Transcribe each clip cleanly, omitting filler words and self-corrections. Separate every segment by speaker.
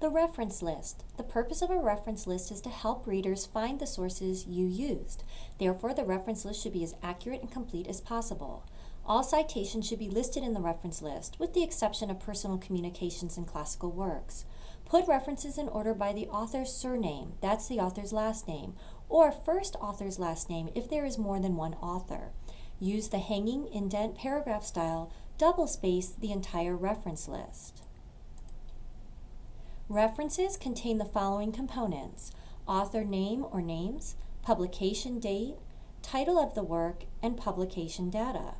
Speaker 1: The reference list. The purpose of a reference list is to help readers find the sources you used. Therefore, the reference list should be as accurate and complete as possible. All citations should be listed in the reference list, with the exception of personal communications and classical works. Put references in order by the author's surname, that's the author's last name, or first author's last name if there is more than one author. Use the hanging indent paragraph style, double space the entire reference list. References contain the following components: author name or names, publication date, title of the work, and publication data.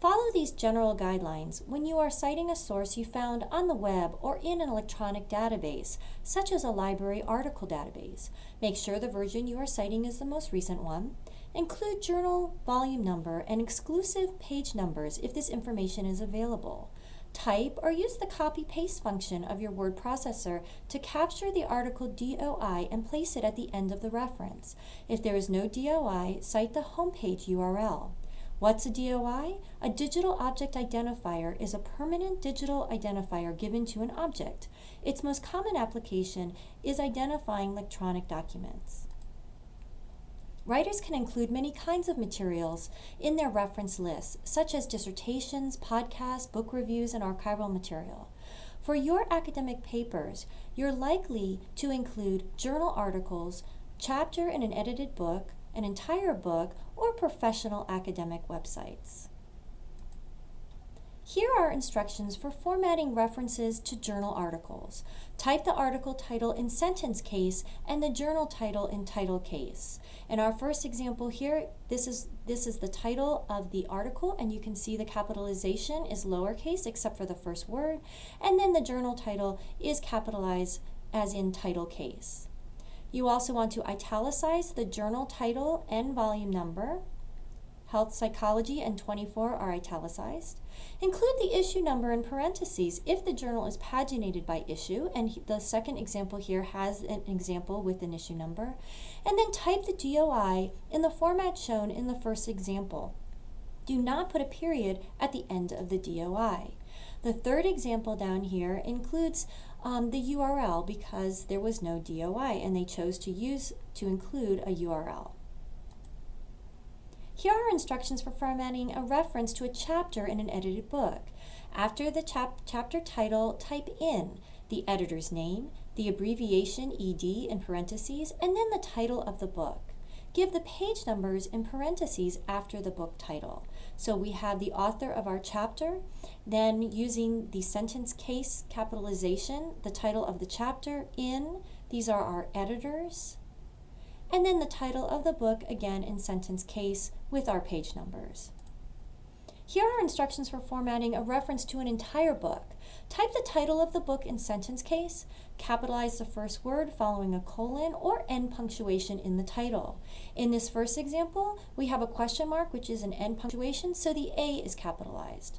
Speaker 1: Follow these general guidelines when you are citing a source you found on the web or in an electronic database, such as a library article database. Make sure the version you are citing is the most recent one. Include journal volume number and exclusive page numbers if this information is available. Type or use the copy-paste function of your word processor to capture the article DOI and place it at the end of the reference. If there is no DOI, cite the homepage URL. What's a DOI? A digital object identifier is a permanent digital identifier given to an object. Its most common application is identifying electronic documents. Writers can include many kinds of materials in their reference lists, such as dissertations, podcasts, book reviews, and archival material. For your academic papers, you're likely to include journal articles, chapter in an edited book, an entire book, or professional academic websites. Here are instructions for formatting references to journal articles. Type the article title in sentence case and the journal title in title case. In our first example here, this is the title of the article, and you can see the capitalization is lowercase except for the first word, and then the journal title is capitalized as in title case. You also want to italicize the journal title and volume number. Health Psychology and 24 are italicized. Include the issue number in parentheses if the journal is paginated by issue, and the second example here has an example with an issue number. And then type the DOI in the format shown in the first example. Do not put a period at the end of the DOI. The third example down here includes the URL because there was no DOI and they chose to include a URL. Here are instructions for formatting a reference to a chapter in an edited book. After the chapter title, type in the editor's name, the abbreviation ED in parentheses, and then the title of the book. Give the page numbers in parentheses after the book title. So we have the author of our chapter, then using the sentence case capitalization, the title of the chapter in, these are our editors, and then the title of the book again in sentence case with our page numbers. Here are instructions for formatting a reference to an entire book. Type the title of the book in sentence case, capitalize the first word following a colon or end punctuation in the title. In this first example, we have a question mark, which is an end punctuation, so the A is capitalized.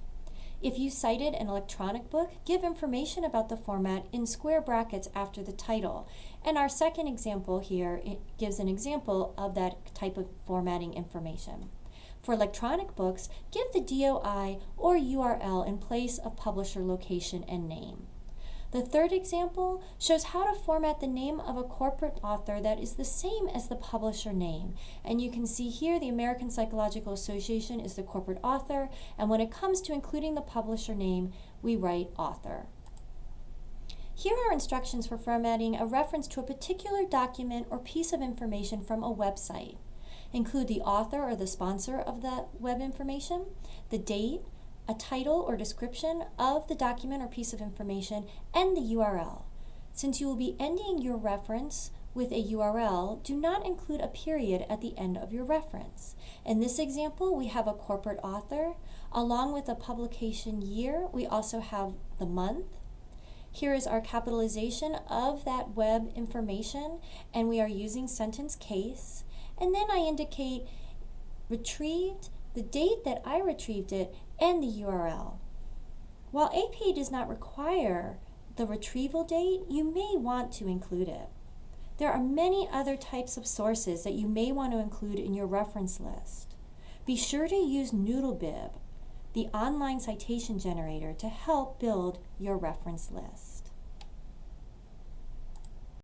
Speaker 1: If you cited an electronic book, give information about the format in square brackets after the title. And our second example here, it gives an example of that type of formatting information. For electronic books, give the DOI or URL in place of publisher location and name. The third example shows how to format the name of a corporate author that is the same as the publisher name. And you can see here the American Psychological Association is the corporate author, and when it comes to including the publisher name, we write author. Here are instructions for formatting a reference to a particular document or piece of information from a website. Include the author or the sponsor of the web information, the date, a title or description of the document or piece of information, and the URL. Since you will be ending your reference with a URL, do not include a period at the end of your reference. In this example, we have a corporate author. Along with a publication year, we also have the month. Here is our capitalization of that web information, and we are using sentence case. And then I indicate retrieved, the date that I retrieved it, and the URL. While APA does not require the retrieval date, you may want to include it. There are many other types of sources that you may want to include in your reference list. Be sure to use Noodlebib. the online citation generator to help build your reference list.